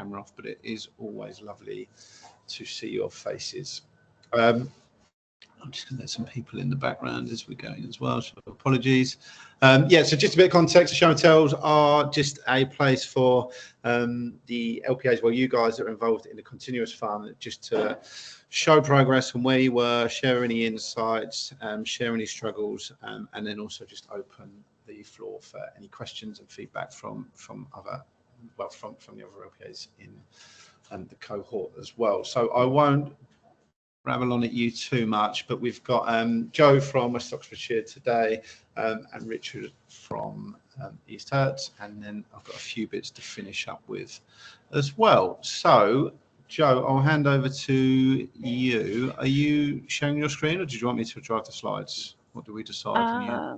camera off, but it is always lovely to see your faces. I'm just going to let some people in the background as we're going as well, so apologies. Yeah, so just a bit of context, show and tells are just a place for the LPAs, well, you guys that are involved in the continuous fund, just to show progress and where you were, share any insights, share any struggles, and then also just open the floor for any questions and feedback from other, well, from the other LPAs in the cohort as well. So I won't rabble on at you too much, but we've got Joe from West Oxfordshire today, and Richard from East Herts, and then I've got a few bits to finish up with as well. So Joe, I'll hand over to you. Are you sharing your screen, or did you want me to drive the slides? What do we decide?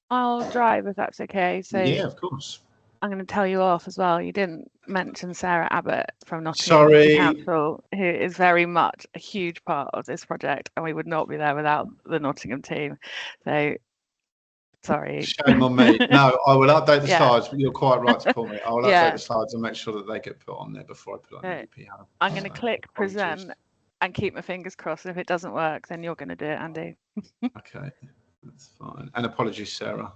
I'll drive if that's okay. So yeah, of course. I'm going to tell you off as well. You didn't mention Sarah Abbott from Nottingham Council, who is very much a huge part of this project, and we would not be there without the Nottingham team. So, sorry. Shame on me. No, I will update the slides, but you're quite right to call me. I will update the slides and make sure that they get put on there before I put on the EP Hub. I'm going to click present and keep my fingers crossed. If it doesn't work, then you're going to do it, Andy. Okay, that's fine. And apologies, Sarah.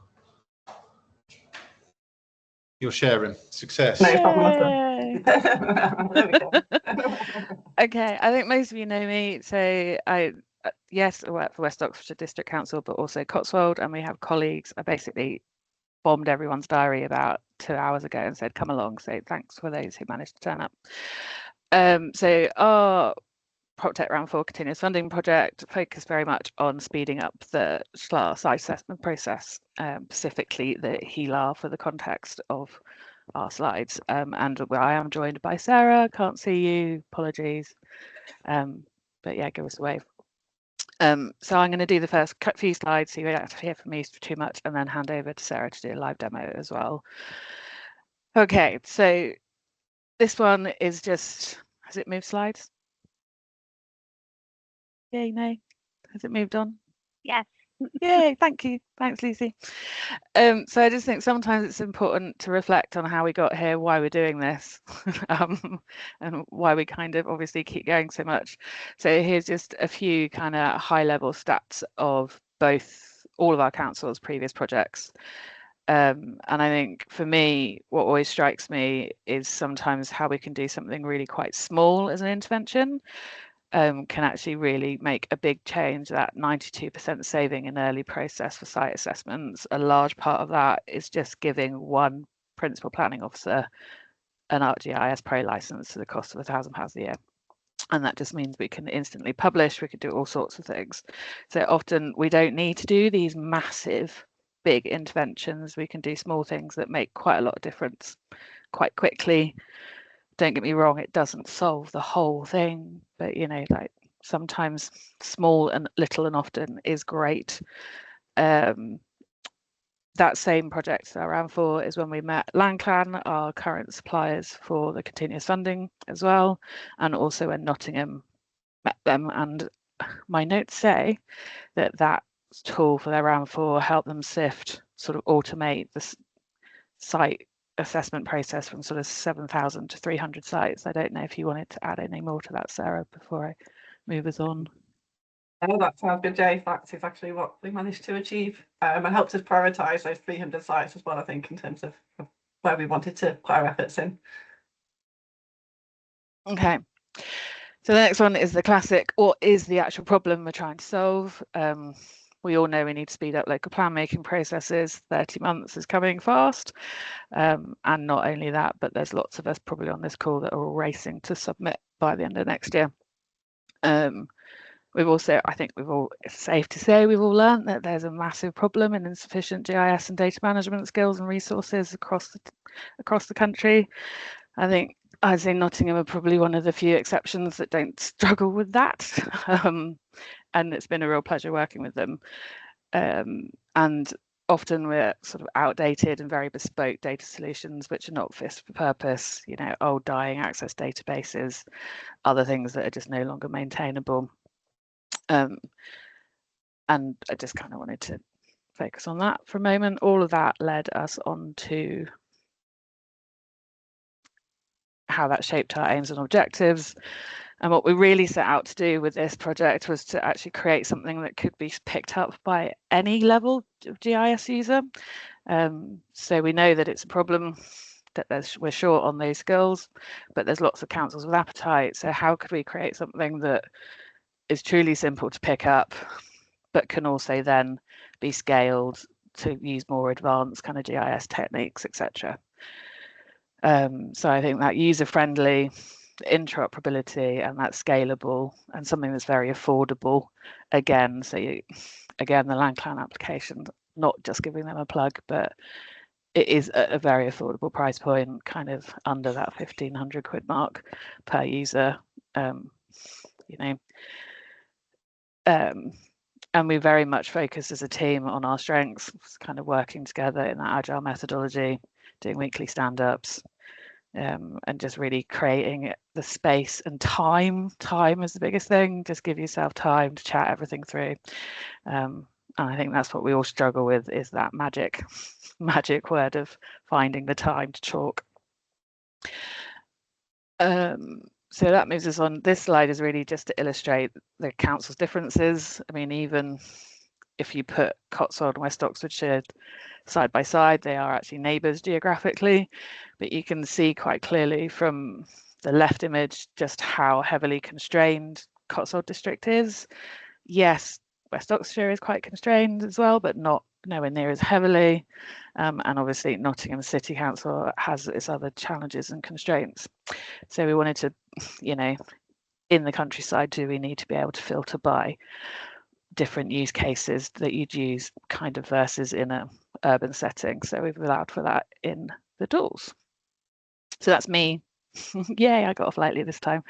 You're sharing. Success. No problem at all. There we go. Okay, I think most of you know me. So I work for West Oxfordshire District Council, but also Cotswold, and we have colleagues. I basically bombed everyone's diary about 2 hours ago and said, come along. So thanks for those who managed to turn up. So our PropTech Round 4 continuous funding project focused very much on speeding up the SLAR site assessment process, specifically the HELAR for the context of our slides. And I am joined by Sarah. Can't see you, apologies. But yeah, give us a wave. So I'm going to do the first few slides so you don't have to hear from me too much, and then hand over to Sarah to do a live demo as well. Okay, so this one is just, has it moved slides? Yay, no. Has it moved on? Yes. Yay, thank you. Thanks, Lucy. So I just think sometimes it's important to reflect on how we got here, why we're doing this, and why we kind of obviously keep going so much. So here's just a few kind of high level stats of all of our council's previous projects. And I think for me, what always strikes me is sometimes how we can do something really quite small as an intervention. Can actually really make a big change. That 92% saving in early process for site assessments, a large part of that is just giving one principal planning officer an ArcGIS Pro license to the cost of £1,000 a year. And that just means we can instantly publish, we could do all sorts of things. So often we don't need to do these massive, big interventions. We can do small things that make quite a lot of difference quite quickly. Don't get me wrong, it doesn't solve the whole thing, but you know, like sometimes small and little and often is great. That same project around for is when we met LandClan, our current suppliers for the continuous funding as well, and also when Nottingham met them. And my notes say that that tool for their round 4 helped them sift, sort of automate the site assessment process from sort of 7,000 to 300 sites. I don't know if you wanted to add any more to that, Sarah, before I move us on. Oh, that sounds good, Jay. That's exactly what we managed to achieve. And helped us prioritise those 300 sites as well, I think, in terms of where we wanted to put our efforts in. Okay. So the next one is the classic, what is the actual problem we're trying to solve? We all know we need to speed up local plan making processes. 30 months is coming fast. And not only that, but there's lots of us probably on this call that are all racing to submit by the end of next year. We've also, I think it's safe to say we've all learned that there's a massive problem in insufficient GIS and data management skills and resources across the country. I think I'd say Nottingham are probably one of the few exceptions that don't struggle with that. And it's been a real pleasure working with them. And often we're sort of outdated and very bespoke data solutions, which are not fit for purpose, you know, old dying access databases, other things that are just no longer maintainable. And I just kind of wanted to focus on that for a moment. All of that led us on to how that shaped our aims and objectives. And what we really set out to do with this project was to actually create something that could be picked up by any level of GIS user. So we know that it's a problem, that we're short on those skills, but there's lots of councils with appetite. So how could we create something that is truly simple to pick up, but can also then be scaled to use more advanced kind of GIS techniques, etc. So I think that user-friendly, interoperability, and that scalable, and something that's very affordable. Again, again, the LandClan application, not just giving them a plug, but it is at a very affordable price point, kind of under that 1,500 quid mark per user. And we very much focus as a team on our strengths, kind of working together in that agile methodology, doing weekly stand-ups, and just really creating the space and time. Time is the biggest thing. Just give yourself time to chat everything through. And I think that's what we all struggle with, is that magic word of finding the time to talk. So that moves us on. This slide is really just to illustrate the council's differences. I mean, even if you put Cotswold and West Oxfordshire side by side, they are actually neighbours geographically, but you can see quite clearly from the left image just how heavily constrained Cotswold district is. Yes, West Oxfordshire is quite constrained as well, but nowhere near as heavily. And obviously Nottingham City Council has its other challenges and constraints. So we wanted to, in the countryside, do we need to be able to filter by different use cases that you'd use kind of versus in a urban setting. So we've allowed for that in the tools. So that's me. Yay, I got off lightly this time.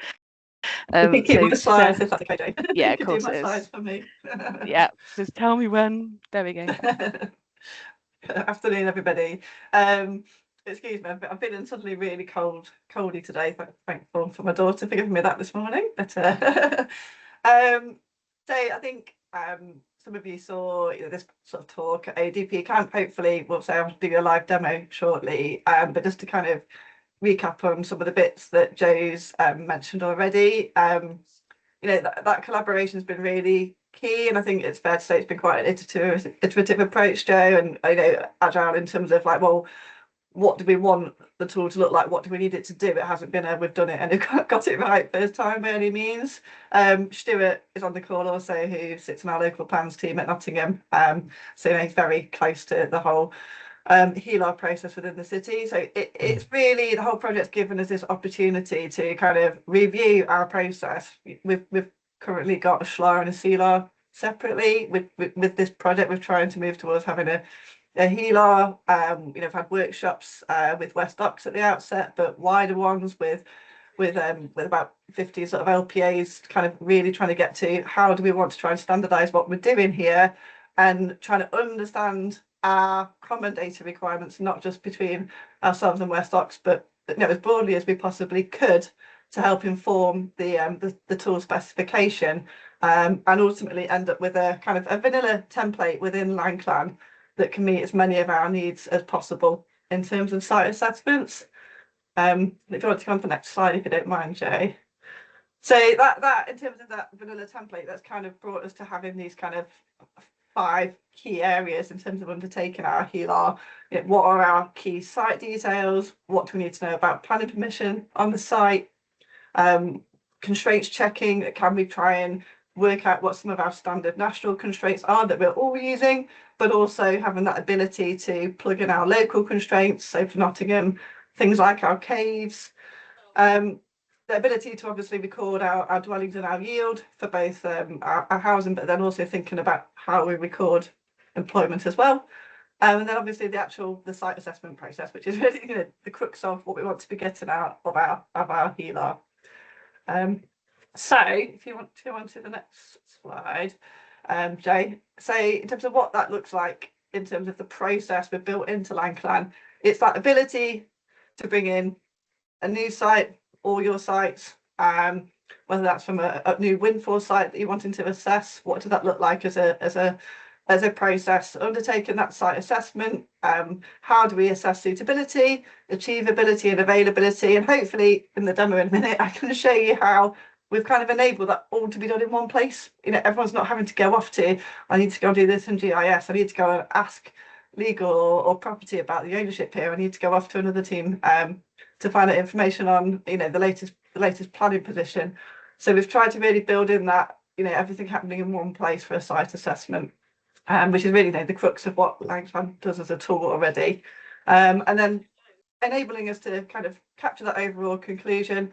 Keep the slides if that's okay, Jane. Yeah, of course it is. Slides for me. Yeah, just tell me when. There we go. Afternoon, everybody. Excuse me, I've been in suddenly really coldy today. Thankful for my daughter for giving me that this morning. But so I think some of you saw this sort of talk at ADP Camp. Hopefully, we'll say I'll do a live demo shortly. But just to kind of recap on some of the bits that Joe's mentioned already. That collaboration has been really key, and I think it's fair to say it's been quite an iterative approach, Joe, and agile in terms of like, well, what do we want the tool to look like? What do we need it to do? It hasn't been we've done it and we've got it right first time by any means. Stuart is on the call also, who sits in our local plans team at Nottingham. So he's very close to the whole HELAR process within the city. So it's really, the whole project's given us this opportunity to kind of review our process. We've currently got a SHLAR and a CLAR separately. With this project, we're trying to move towards having a HELAR. I've had workshops with West Ox at the outset, but wider ones with about 50 sort of LPAs, kind of really trying to get to how do we want to try and standardise what we're doing here, and trying to understand our common data requirements, not just between ourselves and West Ox, but as broadly as we possibly could, to help inform the tool specification, and ultimately end up with a kind of a vanilla template within LandClan that can meet as many of our needs as possible in terms of site assessments. If you want to come on to the next slide, if you don't mind, Jay. So that in terms of that vanilla template, that's kind of brought us to having these kind of 5 key areas in terms of undertaking our HELAR. What are our key site details? What do we need to know about planning permission on the site? Constraints checking. Can we try and work out what some of our standard national constraints are that we're all using, but also having that ability to plug in our local constraints. So for Nottingham, things like our caves. The ability to obviously record our dwellings and our yield for both our housing, but then also thinking about how we record employment as well. And then obviously the site assessment process, which is really the crux of what we want to be getting out of our HELAR. So if you want to go on to the next slide, Jay, so in terms of what that looks like in terms of the process we've built into LandClan, it's that ability to bring in a new site, all your sites, whether that's from a new Windfall site that you're wanting to assess. What does that look like as a as a process, undertaking that site assessment. How do we assess suitability, achievability and availability? And hopefully in the demo in a minute, I can show you how we've kind of enabled that all to be done in one place. You know, everyone's not having to go off to, I need to go and do this in GIS, I need to go and ask legal or property about the ownership here, I need to go off to another team to find out information on, you know, the latest planning position. So we've tried to really build in that, you know, everything happening in one place for a site assessment, which is really, you know, the crux of what Langplan does as a tool already. And then enabling us to kind of capture that overall conclusion,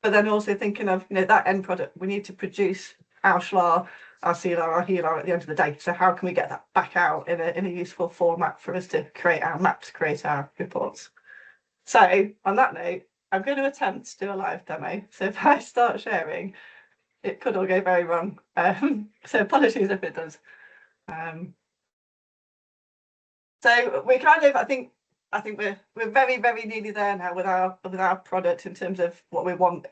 but then also thinking of, you know, that end product. We need to produce our SLAR, our CLAR, our HELAR at the end of the day. So how can we get that back out in a useful format for us to create our maps, create our reports? So on that note, I'm going to attempt to do a live demo. So if I start sharing, it could all go very wrong. So apologies if it does. So we kind of, I think we're very, very nearly there now with our product in terms of what we want.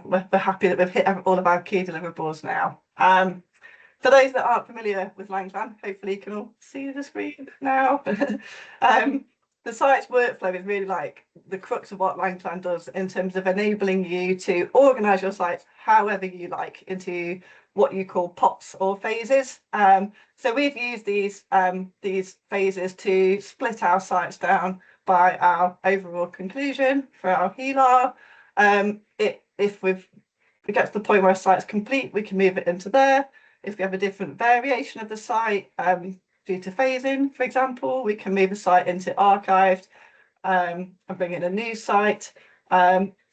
We're happy that we've hit all of our key deliverables now. For those that aren't familiar with Langplan, hopefully you can all see the screen now. The site's workflow is really like the crux of what Langplan does in terms of enabling you to organise your site however you like into what you call pots or phases. So we've used these phases to split our sites down by our overall conclusion for our HELAR. If we get to the point where a site's complete, we can move it into there. If we have a different variation of the site, due to phasing, for example, we can move a site into archived and bring in a new site.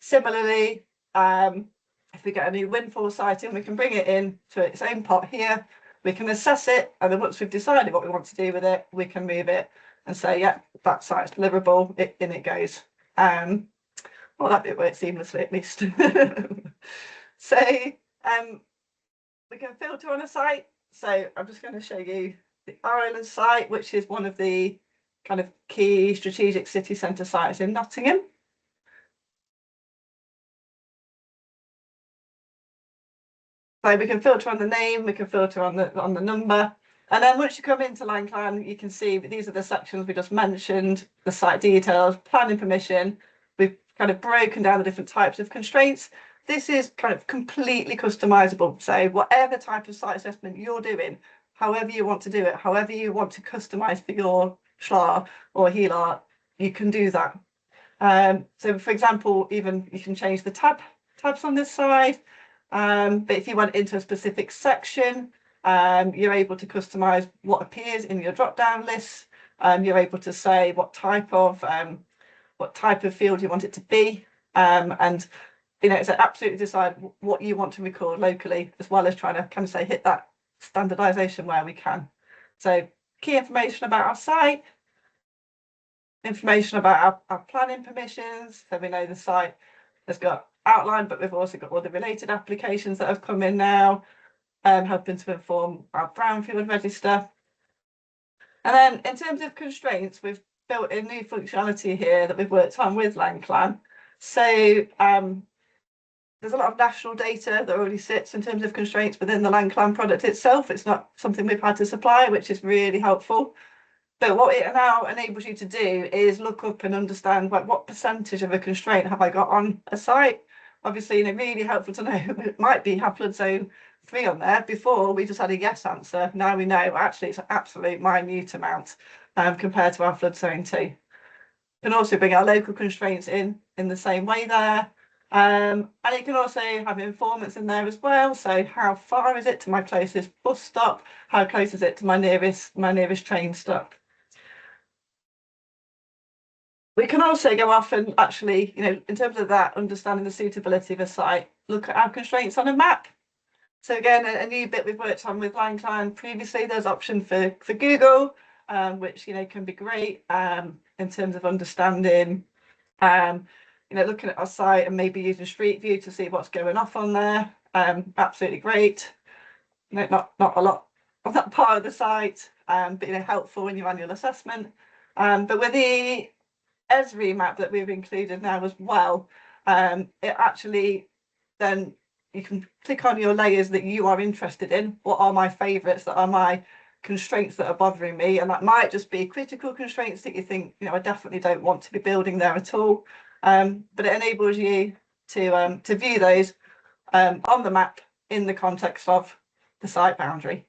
Similarly, if we get a new windfall site in, we can bring it in to its own pot here. We can assess it, and then once we've decided what we want to do with it, we can move it and say, yeah, that site's deliverable, in it goes. Well, that bit works seamlessly at least. So we can filter on a site. So I'm just going to show you the Ireland site, which is one of the kind of key strategic city centre sites in Nottingham. So we can filter on the name, we can filter on the number, and then once you come into Langplan, you can see these are the sections we just mentioned: the site details, planning permission. We've kind of broken down the different types of constraints. This is kind of completely customizable. So whatever type of site assessment you're doing, however you want to do it, however you want to customize for your SLAR or HELAR, you can do that. So for example, even you can change the tabs on this side. But if you went into a specific section, you're able to customize what appears in your drop-down list. You're able to say what type of field you want it to be, and you know, it's absolutely decide what you want to record locally, as well as trying to kind of say hit that standardization where we can. So key information about our site, information about our planning permissions, so we know the site has got outline, but we've also got all the related applications that have come in now, helping to inform our brownfield register. And then in terms of constraints, we've built in new functionality here that we've worked on with Langplan. So there's a lot of national data that already sits in terms of constraints within the Langplan product itself. It's not something we've had to supply, which is really helpful. But what it now enables you to do is look up and understand, like, what percentage of a constraint have I got on a site? Obviously, you know, really helpful to know it might be flood zone 3 on there. Before, we just had a yes answer. Now we know actually it's an absolute minute amount compared to our flood zone 2. We can also bring our local constraints in the same way there. And it can also have informants in there as well. So how far is it to my closest bus stop? How close is it to my nearest train stop? We can also go off and actually, you know, in terms of that, understanding the suitability of a site, look at our constraints on a map. So again, a new bit we've worked on with Langplan previously, there's option for Google, which, you know, can be great in terms of understanding, you know, looking at our site and maybe using Street View to see what's going off on there. Absolutely great. You know, not a lot of that part of the site, but, you know, helpful in your annual assessment. But with the Esri map that we've included now as well, it actually then you can click on your layers that you are interested in. What are my favorites that are my constraints that are bothering me, and that might just be critical constraints that you think, you know, I definitely don't want to be building there at all. But it enables you to view those on the map in the context of the site boundary.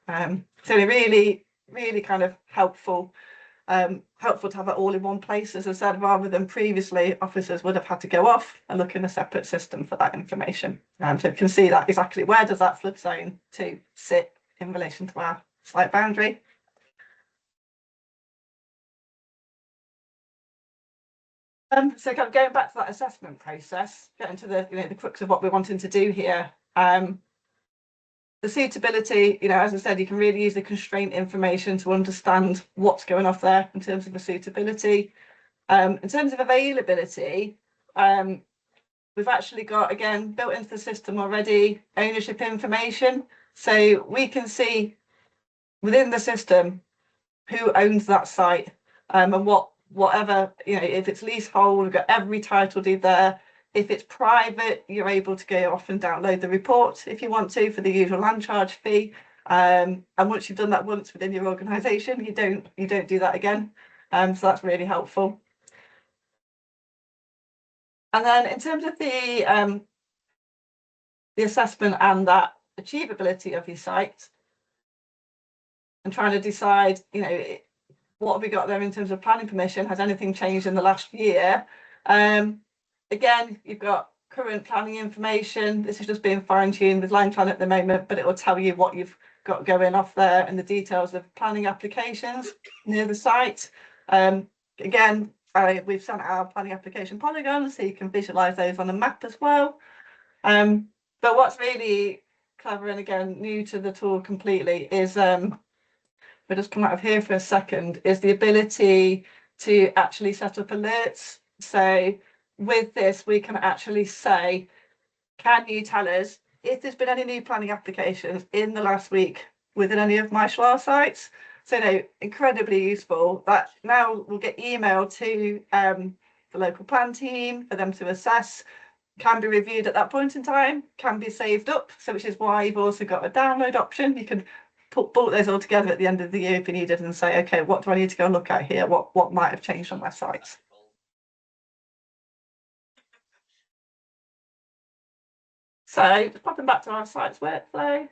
So they're really, really kind of helpful to have it all in one place, as I said, rather than previously officers would have had to go off and look in a separate system for that information. So you can see that exactly where does that flood zone 2 sit in relation to our site boundary. So kind of going back to that assessment process, getting to the, you know, the crux of what we're wanting to do here. The suitability, you know, as I said, you can really use the constraint information to understand what's going off there in terms of the suitability. In terms of availability, we've actually got, again, built into the system already, ownership information. So we can see within the system who owns that site, and whatever, you know, if it's leasehold, we've got every title deed there. If it's private, you're able to go off and download the report if you want to for the usual land charge fee. And once you've done that once within your organisation, you don't do that again. So that's really helpful. And then in terms of the assessment and that achievability of your site, and trying to decide, you know, what have we got there in terms of planning permission? Has anything changed in the last year? Again, you've got current planning information. This is just being fine-tuned with line plan at the moment, but it will tell you what you've got going off there and the details of planning applications near the site. Again, we've sent our planning application polygons, so you can visualize those on a map as well. But what's really clever, and again, new to the tool completely, is we'll just come out of here for a second, is the ability to actually set up alerts. So with this, we can actually say, can you tell us if there's been any new planning applications in the last week within any of my Schlar sites? So, you know, incredibly useful. That now will get emailed to the local plan team for them to assess, can be reviewed at that point in time, can be saved up. So which is why you've also got a download option. You can bulk those all together at the end of the year if you needed and say, okay, what do I need to go and look at here? What might have changed on my sites? So just popping back to our sites workflow.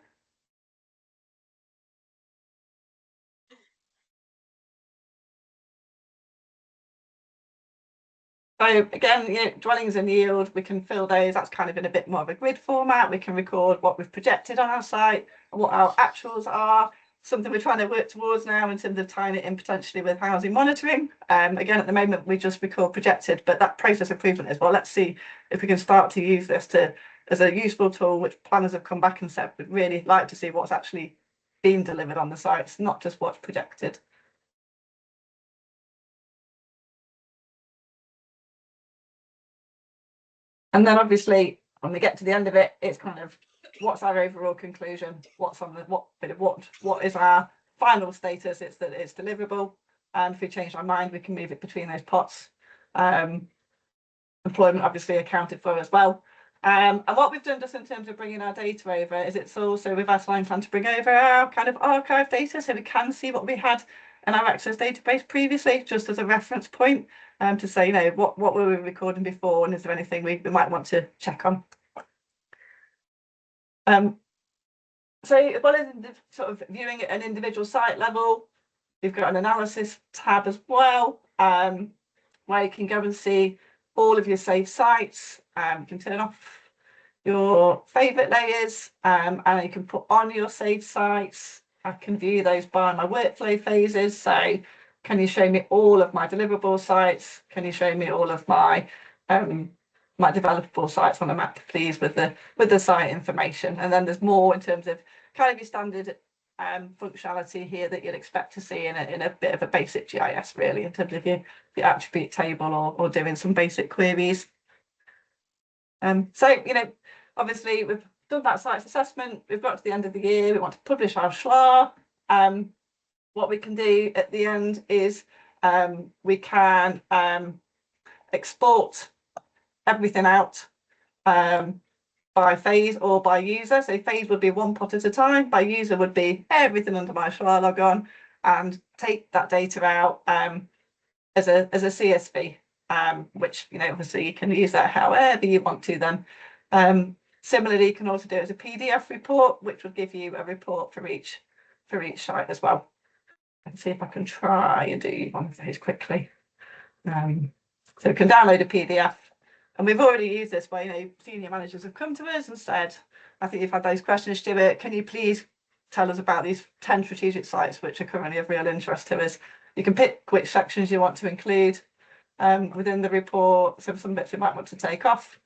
So again, you know, dwellings and yield, we can fill those. That's kind of in a bit more of a grid format. We can record what we've projected on our site and what our actuals are. Something we're trying to work towards now in terms of tying it in potentially with housing monitoring. Again, at the moment, we just record projected, but that process improvement is, well, let's see if we can start to use this as a useful tool, which planners have come back and said, we'd really like to see what's actually being delivered on the sites, not just what's projected. And then obviously, when we get to the end of it, it's kind of what's our overall conclusion? What's on the what is our final status? It's that it's deliverable. And if we change our mind, we can move it between those pots. Employment obviously accounted for as well. And what we've done just in terms of bringing our data over is it's also, we've asked Line Plan to bring over our kind of archive data so we can see what we had in our Access database previously, just as a reference point, to say, you know, what were we recording before and is there anything we might want to check on. So as well as sort of viewing at an individual site level, we've got an analysis tab as well, where you can go and see all of your saved sites. You can turn off your favorite layers, and you can put on your saved sites. I can view those by my workflow phases. So can you show me all of my deliverable sites? Can you show me all of my my developable sites on a map, please, with the site information? And then there's more in terms of kind of your standard functionality here that you'd expect to see in a bit of a basic GIS, really, in terms of your attribute table or doing some basic queries. So, you know, obviously we've done that sites assessment, we've got to the end of the year, we want to publish our Schlar. What we can do at the end is we can export everything out by phase or by user. So phase would be one plot at a time. By user would be everything under my Shall log on and take that data out as a CSV, which obviously you can use that however you want to then. Similarly, you can also do it as a PDF report, which would give you a report for each site as well. Let's see if I can try and do one of those quickly. So we can download a PDF. And we've already used this where senior managers have come to us and said, I think you've had those questions, Stuart, can you please tell us about these 10 strategic sites which are currently of real interest to us? You can pick which sections you want to include within the report, so some bits you might want to take off.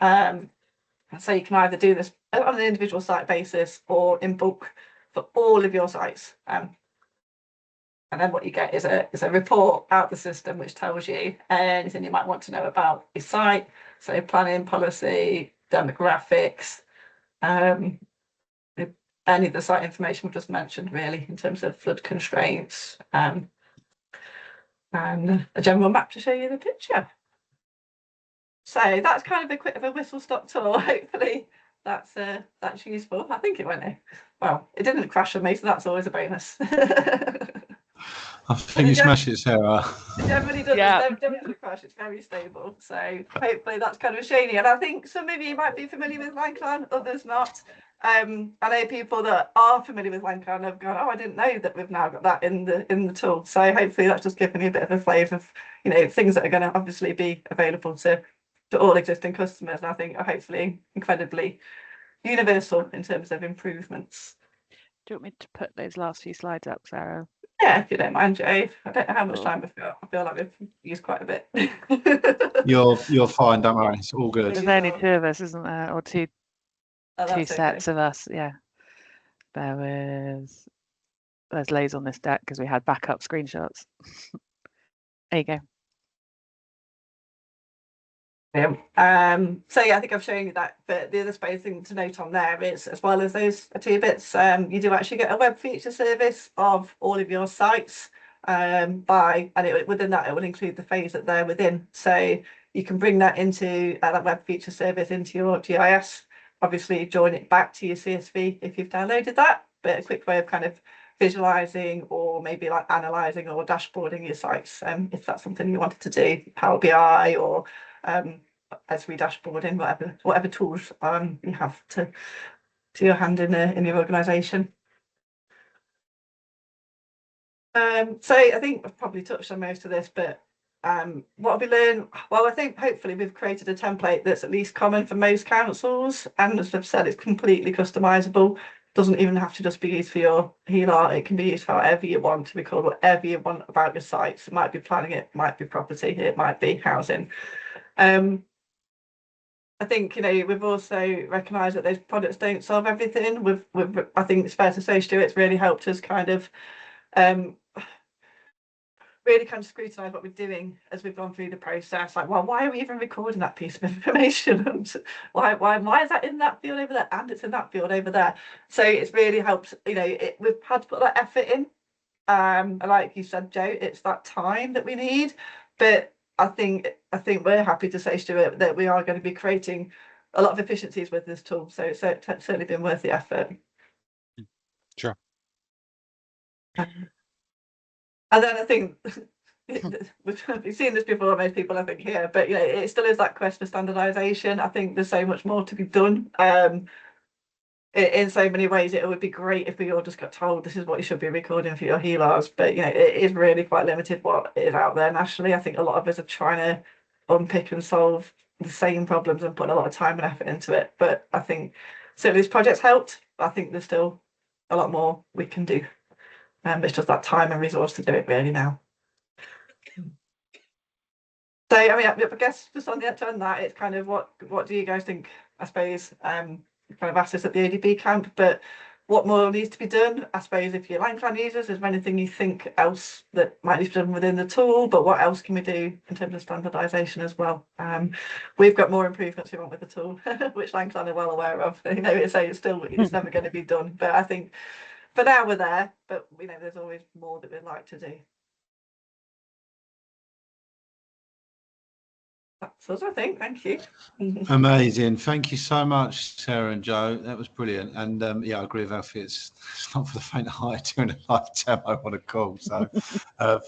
So you can either do this on an individual site basis or in bulk for all of your sites. And then what you get is a report out the system which tells you anything you might want to know about your site. So planning, policy, demographics, any of the site information we just mentioned really in terms of flood constraints, and a general map to show you the picture. So that's kind of a quick of a whistle-stop tour. Hopefully that's useful. I think it went well. It didn't crash on me, so that's always a bonus. I think you smashed it, Sarah. It generally doesn't. Yeah. Definitely crash. It's very stable. So hopefully that's kind of shiny. And I think some of you might be familiar with Landclan, others not. I know people that are familiar with Landclan have gone, oh, I didn't know that we've now got that in the tool. So hopefully that's just given you a bit of a flavour of things that are going to obviously be available to all existing customers. And I think are hopefully incredibly universal in terms of improvements. Do you want me to put those last few slides up, Sarah? Yeah, if you don't mind, Jay. I don't know how much Cool. time we've got. I feel like we've used quite a bit. You're fine, don't worry. It's all good. There's only two of us, isn't there? Or two sets of us. Yeah. There's loads on this deck because we had backup screenshots. There you go. So yeah, I think I've shown you that, but the other space thing to note on there is, as well as those two bits, you do actually get a web feature service of all of your sites within that it will include the phase that they're within, so you can bring that into that web feature service into your GIS, obviously join it back to your CSV if you've downloaded that, but a quick way of kind of visualizing or maybe like analyzing or dashboarding your sites, if that's something you wanted to do, Power BI or S3 dashboarding, whatever tools you have to your hand in your organisation. So I think I've probably touched on most of this, but what have we learned? Well, I think hopefully we've created a template that's at least common for most councils, and as I've said, it's completely customisable. Doesn't even have to just be used for your HELAR. It can be used for however you want, to record whatever you want about your sites. It might be planning, it might be property, it might be housing. I think we've also recognised that those products don't solve everything. I think it's fair to say, Stuart, it's really helped us kind of really kind of scrutinise what we're doing as we've gone through the process. Like, well, why are we even recording that piece of information? And why is that in that field over there? And it's in that field over there. So it's really helped. We've had to put that effort in. Like you said, Joe, it's that time that we need. But I think we're happy to say, Stuart, that we are going to be creating a lot of efficiencies with this tool. So it's certainly been worth the effort. Sure. And then I think we've seen this before, most people I think here, but it still is that quest for standardisation. I think there's so much more to be done. In so many ways, it would be great if we all just got told this is what you should be recording for your HELARs, but it is really quite limited what is out there nationally. I think a lot of us are trying to unpick and solve the same problems and put a lot of time and effort into it. But I think certainly this project's helped. I think there's still a lot more we can do. It's just that time and resource to do it really now. So I mean, I guess just on that, it's kind of what do you guys think? I suppose kind of asked this at the ADP camp, but what more needs to be done? I suppose if you're Landclan users, is there anything you think else that might need to be done within the tool? But what else can we do in terms of standardisation as well? We've got more improvements we want with the tool, which Landclan are well aware of. It's never going to be done, but I think for now we're there. But there's always more that we'd like to do. That's us, I think. Thank you. Amazing. Thank you so much, Sarah and Joe. That was brilliant. And yeah, I agree with Alfie. It's not for the faint of heart doing a live demo on a call. So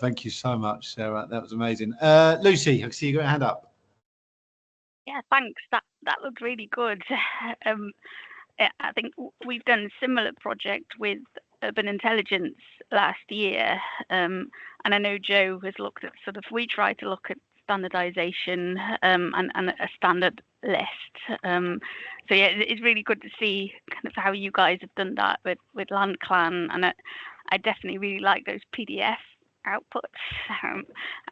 thank you so much, Sarah. That was amazing. Lucy, I see you got your hand up. Yeah, thanks. That looked really good. I think we've done a similar project with urban intelligence last year, and I know Joe has looked at we try to look at standardization and a standard list. So yeah, it's really good to see kind of how you guys have done that with LandClan, and I definitely really like those PDF outputs.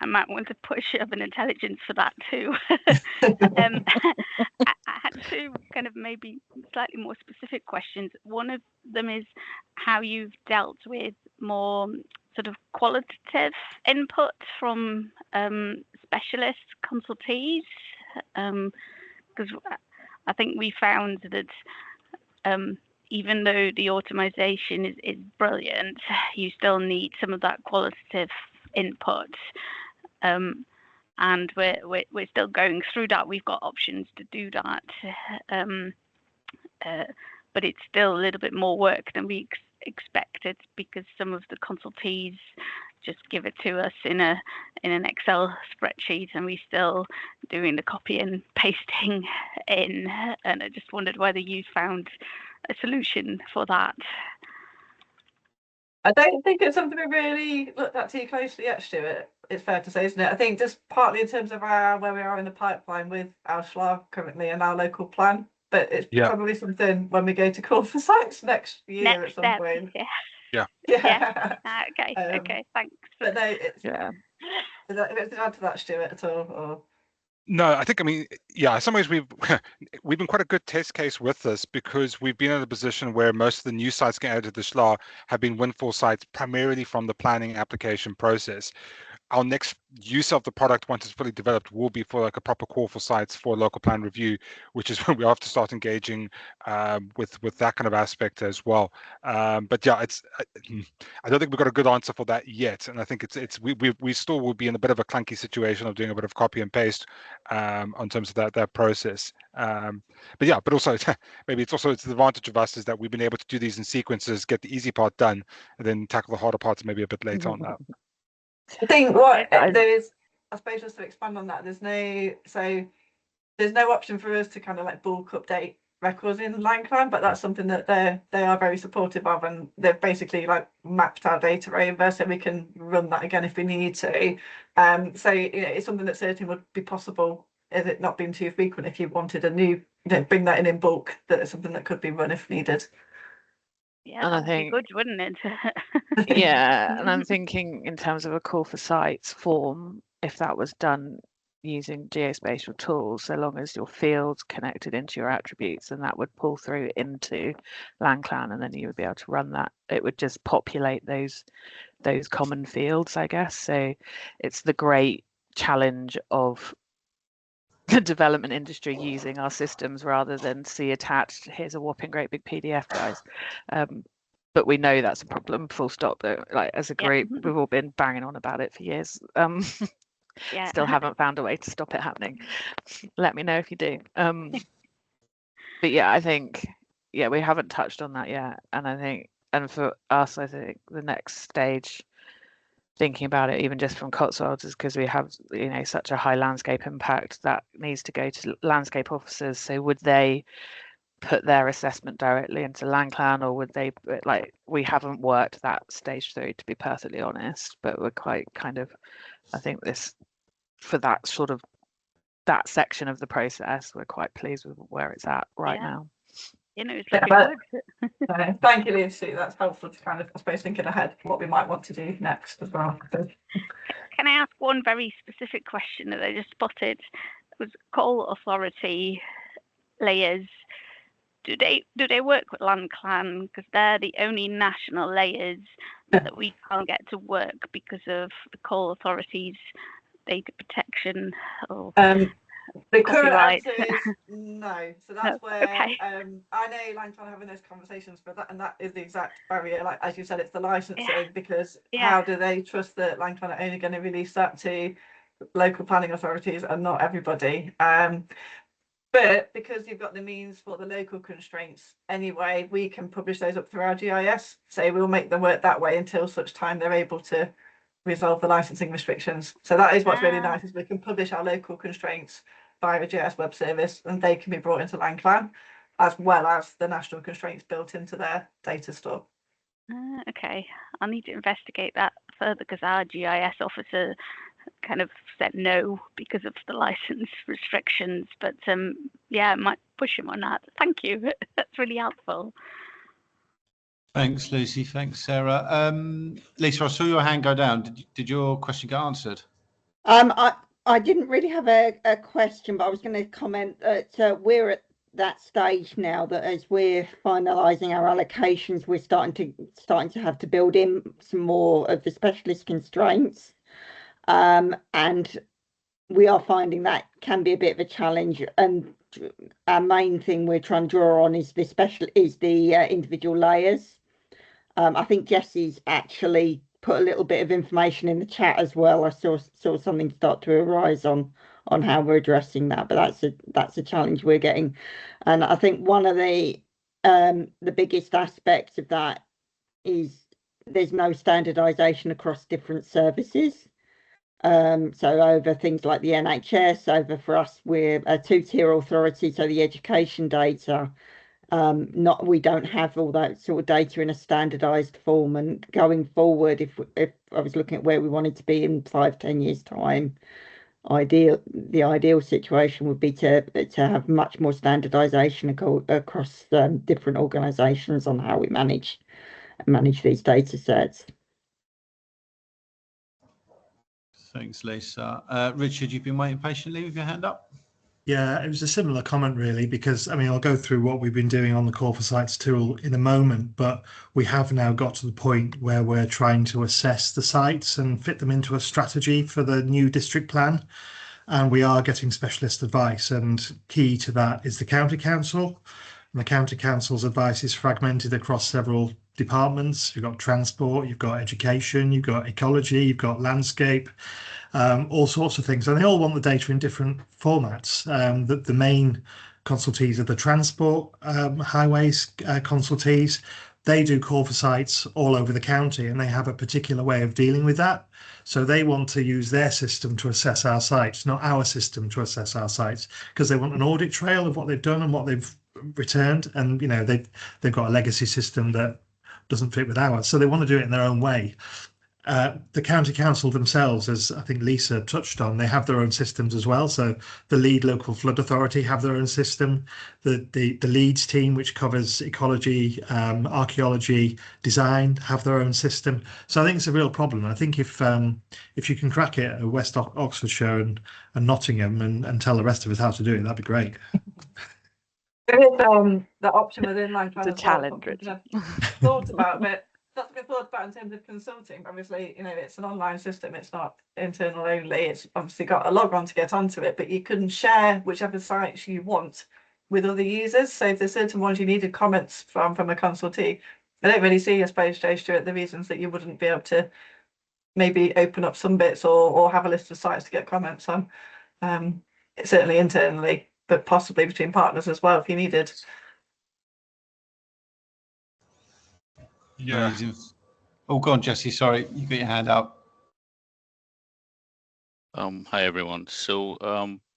I might want to push urban intelligence for that too. I had two kind of maybe slightly more specific questions. One of them is how you've dealt with more sort of qualitative input from specialist consultees, because I think we found that even though the automation is brilliant, you still need some of that qualitative input. And we're still going through that. We've got options to do that, but it's still a little bit more work than we expected, because some of the consultees just give it to us in an Excel spreadsheet, and we still doing the copy and pasting in. And I just wondered whether you found a solution for that. I don't think it's something we really looked at too closely yet, Stuart. It's fair to say, isn't it? I think just partly in terms of where we are in the pipeline with our SLA currently and our local plan, but it's probably something when we go to call for sites next year at some point. Yeah. Okay, thanks. But no, it's Did I add to that, Stuart, at all? Or? No, I think, in some ways we've been quite a good test case with this, because we've been in a position where most of the new sites getting added to the SLA have been windfall sites primarily from the planning application process. Our next use of the product, once it's fully developed, will be for like a proper call for sites for local plan review, which is when we have to start engaging with that kind of aspect as well. But yeah, I don't think we've got a good answer for that yet, and I think we still will be in a bit of a clunky situation of doing a bit of copy and paste on terms of that process. But also maybe it's the advantage of us is that we've been able to do these in sequences, get the easy part done, and then tackle the harder parts maybe a bit later on that. I think what there is, I suppose, just to expand on that, there's no option for us to kind of like bulk update records in LandClan, but that's something that they are very supportive of, and they've basically like mapped our data over so we can run that again if we need to. So it's something that certainly would be possible, is it not being too frequent, if you wanted a new, bring that in bulk, that is something that could be run if needed. Yeah, that'd be good, wouldn't it? Yeah, and I'm thinking in terms of a call for sites form, if that was done using geospatial tools, so long as your field's connected into your attributes, and that would pull through into LandClan, and then you would be able to run that. It would just populate those common fields, I guess. So it's the great challenge of the development industry using our systems rather than see attached, here's a whopping great big PDF, guys. But we know that's a problem, full stop. Like, as a group, we've all been banging on about it for years. Still haven't found a way to stop it happening. Let me know if you do. But yeah, I think we haven't touched on that yet, and for us, I think the next stage, thinking about it even just from Cotswolds, is because we have such a high landscape impact that needs to go to landscape officers. So would they put their assessment directly into LandClan, or would they, like, we haven't worked that stage through, to be perfectly honest, but we're quite kind of, I think this, for that sort of that section of the process, we're quite pleased with where it's at right now. It's looking good. Thank you, Lucy. That's helpful to kind of, I suppose, thinking ahead what we might want to do next as well. Can I ask one very specific question that I just spotted? It was call authority layers. Do they work with LandClan? Because they're the only national layers that we can't get to work because of the call authorities' data protection or the current answer is no. So that's where okay. I know LandClan having those conversations, but that is the exact barrier. Like, as you said, it's the licensing, because how do they trust that LandClan are only going to release that to local planning authorities and not everybody. But because you've got the means for the local constraints anyway, we can publish those up through our GIS. So we'll make them work that way until such time they're able to resolve the licensing restrictions. So that is what's really nice, is we can publish our local constraints via a GIS web service, and they can be brought into LandClan, as well as the national constraints built into their data store. Okay, I'll need to investigate that further, because our GIS officer kind of said no because of the license restrictions, but yeah, I might push him on that. Thank you. That's really helpful. Thanks, Lucy. Thanks, Sarah. Lisa, I saw your hand go down. Did your question get answered? I didn't really have a question, but I was going to comment that we're at that stage now that as we're finalising our allocations, we're starting to have to build in some more of the specialist constraints, and we are finding that can be a bit of a challenge. And our main thing we're trying to draw on is the individual layers. I think Jesse's actually put a little bit of information in the chat as well. I saw something start to arise on how we're addressing that, but that's a challenge we're getting. And I think one of the biggest aspects of that is there's no standardization across different services. So over things like the NHS, over for us, we're a 2-tier authority, so the education data, we don't have all that sort of data in a standardized form. And going forward, if I was looking at where we wanted to be in 5-10 years time, the ideal situation would be to have much more standardization across different organizations on how we manage these data sets. Thanks, Lisa. Richard, you've been waiting patiently with your hand up. Yeah, it was a similar comment really, because I mean, I'll go through what we've been doing on the Core for Sites tool in a moment, but we have now got to the point where we're trying to assess the sites and fit them into a strategy for the new district plan. And we are getting specialist advice, and key to that is the county council. And the county council's advice is fragmented across several departments. You've got transport, you've got education, you've got ecology, you've got landscape, all sorts of things, and they all want the data in different formats. The main consultees are the transport highways consultees. They do Core for Sites all over the county, and they have a particular way of dealing with that. So they want to use their system to assess our sites, not our system to assess our sites, because they want an audit trail of what they've done and what they've returned. And you know, they've got a legacy system that doesn't fit with ours, so they want to do it in their own way. The county council themselves, as I think Lisa touched on, they have their own systems as well. So the lead local flood authority have their own system. The Leeds team, which covers ecology, archaeology, design, have their own system. So I think it's a real problem. I think if you can crack it at West Oxfordshire and Nottingham and tell the rest of us how to do it, that'd be great. There is the option within LandClan. It's a challenge, Richard. Thought about, but that's been thought about in terms of consulting. Obviously, you know, it's an online system, it's not internal only. It's obviously got a log on to get onto it, but you can share whichever sites you want with other users. So if there's certain ones you needed comments from a consultee, I don't really see, I suppose, Joe Stewart, the reasons that you wouldn't be able to maybe open up some bits or have a list of sites to get comments on. Certainly internally, but possibly between partners as well if you needed. Yeah. Oh, go on, Jesse. Sorry, you got your hand up. Hi everyone. So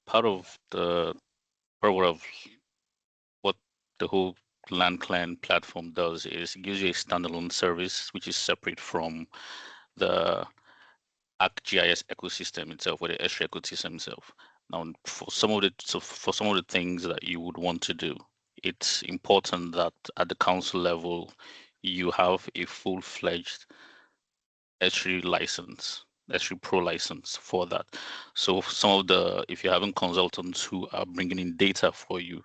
part of what the whole LandClan platform does is it gives you a standalone service which is separate from the ArcGIS ecosystem itself, or the Esri ecosystem itself. Now, for some of the things that you would want to do, it's important that at the council level you have a full-fledged Esri license, Esri Pro license for that. So if you're having consultants who are bringing in data for you,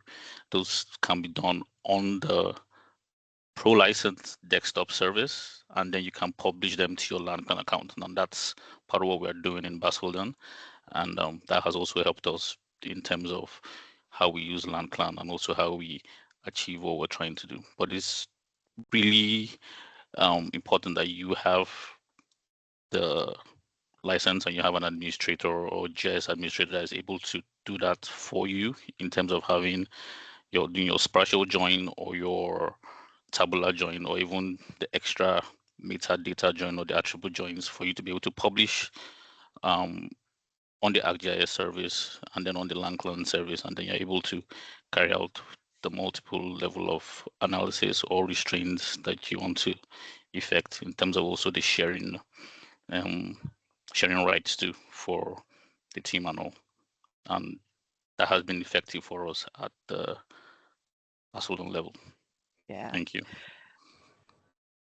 those can be done on the Pro license desktop service, and then you can publish them to your LandClan account. And that's part of what we're doing in Basildon, and that has also helped us in terms of how we use LandClan and also how we achieve what we're trying to do. But it's really important that you have the license and you have an administrator or GIS administrator that is able to do that for you in terms of having doing your spatial join or your tabular join or even the extra metadata join or the attribute joins for you to be able to publish on the ArcGIS service and then on the LangClan service, and then you're able to carry out the multiple level of analysis or restraints that you want to effect in terms of also the sharing rights too for the team and all. And that has been effective for us at the Asylum level. Yeah. Thank you.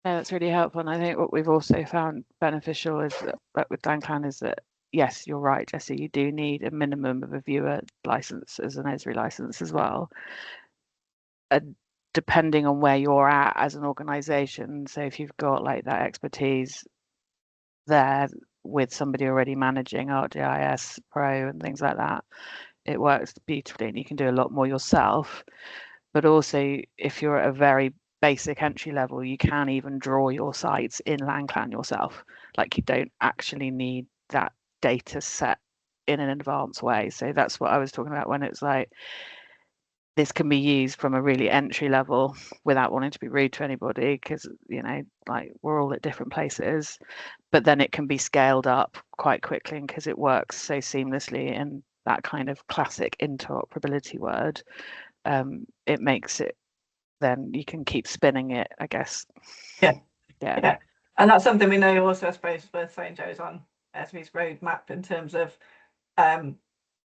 No, that's really helpful. And I think what we've also found beneficial is that with LangClan is that, yes, you're right, Jesse, you do need a minimum of a viewer license as an Esri license as well. Depending on where you're at as an organization. So if you've got like that expertise there with somebody already managing ArcGIS Pro and things like that, it works beautifully and you can do a lot more yourself. But also if you're at a very basic entry level, you can even draw your sites in LangClan yourself. Like you don't actually need that data set in an advanced way. So that's what I was talking about when it's like, this can be used from a really entry level without wanting to be rude to anybody, because, you know, like we're all at different places, but then it can be scaled up quite quickly because it works so seamlessly in that kind of classic interoperability word. It makes it, then you can keep spinning it, I guess. Yeah. Yeah. And that's something we know also, I suppose, worth saying, Joe's on Esri's roadmap in terms of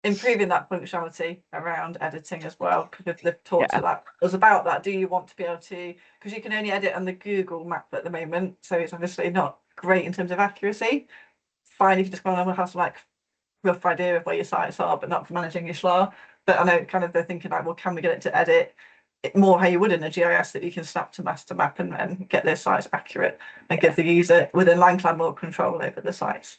improving that functionality around editing as well, because they've talked to that. It was about that. Do you want to be able to, because you can only edit on the Google map at the moment, so it's obviously not great in terms of accuracy. Fine if you just want to have some like rough idea of where your sites are, but not for managing your SLA. But I know kind of they're thinking like, well, can we get it to edit it more how you would in a GIS, that you can snap to master map and get their sites accurate and give the user within LangClan more control over the sites.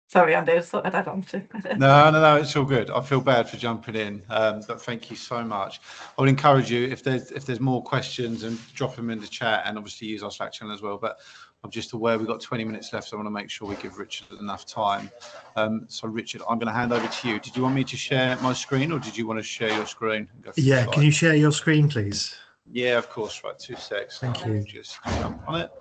Sorry, Andy, I just thought I'd add on to. No, it's all good. I feel bad for jumping in, but thank you so much. I would encourage you, if there's more questions, and drop them in the chat, and obviously use our Slack channel as well. But I'm just aware we've got 20 minutes left, so I want to make sure we give Richard enough time. So Richard, I'm going to hand over to you. Did you want me to share my screen, or did you want to share your screen? Yeah, can you share your screen, please? Yeah, of course. Right, 2 secs. Thank you. Just jump on it.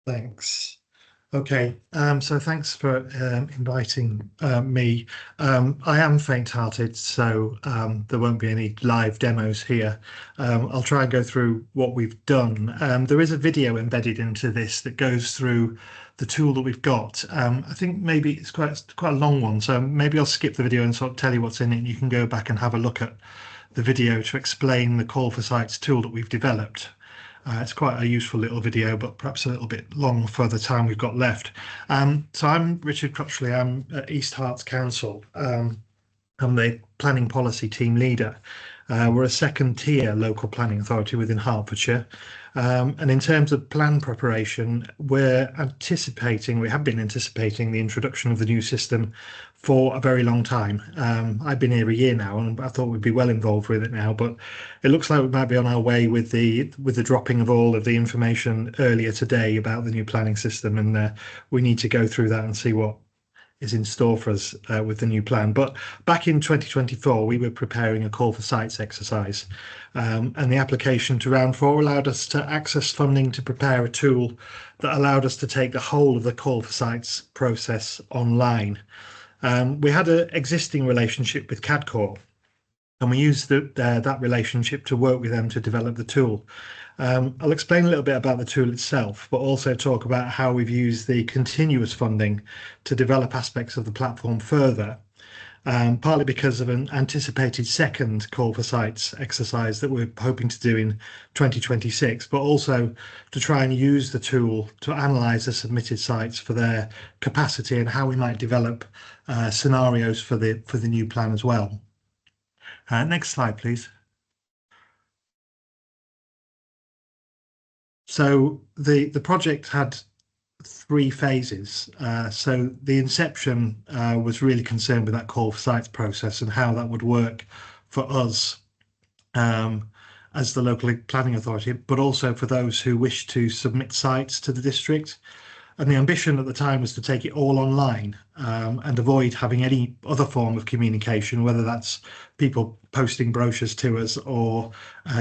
Thanks. Okay, so thanks for inviting me. I am faint-hearted, so there won't be any live demos here. I'll try and go through what we've done. There is a video embedded into this that goes through the tool that we've got. I think maybe it's quite a long one, so maybe I'll skip the video and sort of tell you what's in it, and you can go back and have a look at the video to explain the Call for Sites tool that we've developed. It's quite a useful little video, but perhaps a little bit long for the time we've got left. So I'm Richard Crutchley. I'm at East Herts Council. I'm the planning policy team leader. We're a second tier local planning authority within Hertfordshire. And in terms of plan preparation, we have been anticipating the introduction of the new system for a very long time. I've been here a year now, and I thought we'd be well involved with it now, but it looks like we might be on our way with the dropping of all of the information earlier today about the new planning system, and we need to go through that and see what is in store for us with the new plan. But back in 2024, we were preparing a Call for Sites exercise, and the application to round 4 allowed us to access funding to prepare a tool that allowed us to take the whole of the Call for Sites process online. We had an existing relationship with CADCorp, and we used that relationship to work with them to develop the tool. I'll explain a little bit about the tool itself, but also talk about how we've used the continuous funding to develop aspects of the platform further, partly because of an anticipated second Call for Sites exercise that we're hoping to do in 2026, but also to try and use the tool to analyse the submitted sites for their capacity and how we might develop scenarios for the new plan as well. Next slide, please. So the project had 3 phases. So the inception was really concerned with that Call for Sites process and how that would work for us as the local planning authority, but also for those who wish to submit sites to the district. And the ambition at the time was to take it all online and avoid having any other form of communication, whether that's people posting brochures to us or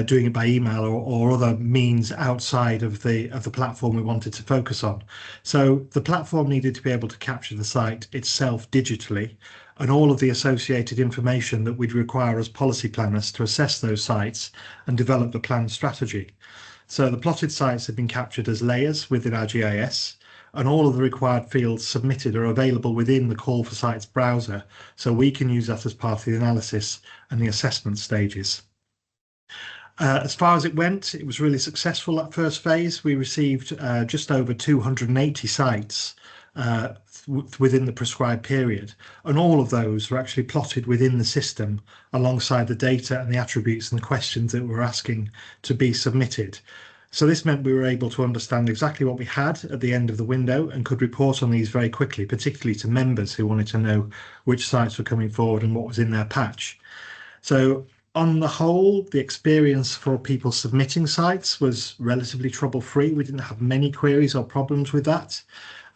doing it by email or other means outside of the platform we wanted to focus on. So the platform needed to be able to capture the site itself digitally and all of the associated information that we'd require as policy planners to assess those sites and develop the planned strategy. So the plotted sites have been captured as layers within our GIS, and all of the required fields submitted are available within the Call for Sites browser, so we can use that as part of the analysis and the assessment stages. As far as it went, it was really successful, that first phase. We received just over 280 sites within the prescribed period, and all of those were actually plotted within the system alongside the data and the attributes and the questions that we're asking to be submitted. So this meant we were able to understand exactly what we had at the end of the window and could report on these very quickly, particularly to members who wanted to know which sites were coming forward and what was in their patch. So on the whole, the experience for people submitting sites was relatively trouble-free. We didn't have many queries or problems with that.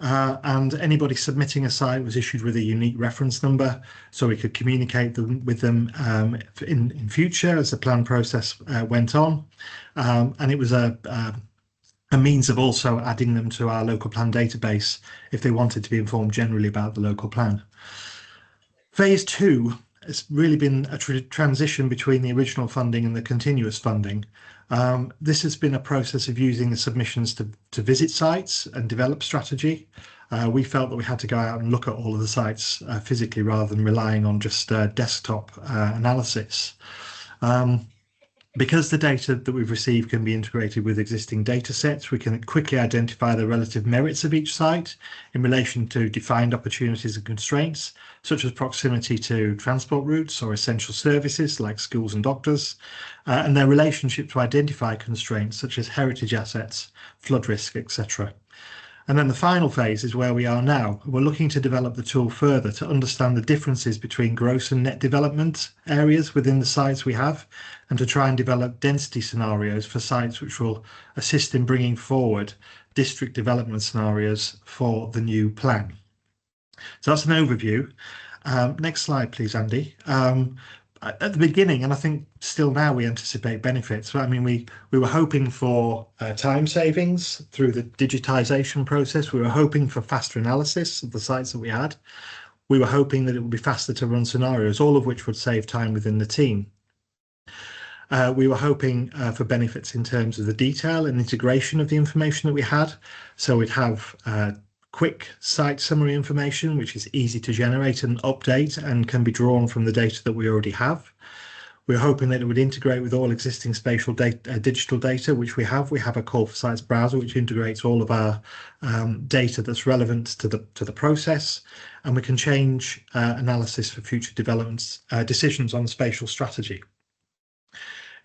And anybody submitting a site was issued with a unique reference number, so we could communicate with them in future as the plan process went on. And it was a means of also adding them to our local plan database if they wanted to be informed generally about the local plan. Phase 2 has really been a transition between the original funding and the continuous funding. This has been a process of using the submissions to visit sites and develop strategy. We felt that we had to go out and look at all of the sites physically rather than relying on just desktop analysis. Because the data that we've received can be integrated with existing data sets, we can quickly identify the relative merits of each site in relation to defined opportunities and constraints, such as proximity to transport routes or essential services like schools and doctors, and their relationship to identify constraints such as heritage assets, flood risk, etc. And then the final phase is where we are now. We're looking to develop the tool further to understand the differences between gross and net development areas within the sites we have, and to try and develop density scenarios for sites which will assist in bringing forward district development scenarios for the new plan. So that's an overview. Next slide, please, Andy. At the beginning, and I think still now, we anticipate benefits. I mean, we were hoping for time savings through the digitization process. We were hoping for faster analysis of the sites that we had. We were hoping that it would be faster to run scenarios, all of which would save time within the team. We were hoping for benefits in terms of the detail and integration of the information that we had. So we'd have quick site summary information, which is easy to generate and update and can be drawn from the data that we already have. We're hoping that it would integrate with all existing spatial data, digital data, which we have. We have a Call for Sites browser, which integrates all of our data that's relevant to the process, and we can change analysis for future developments, decisions on spatial strategy.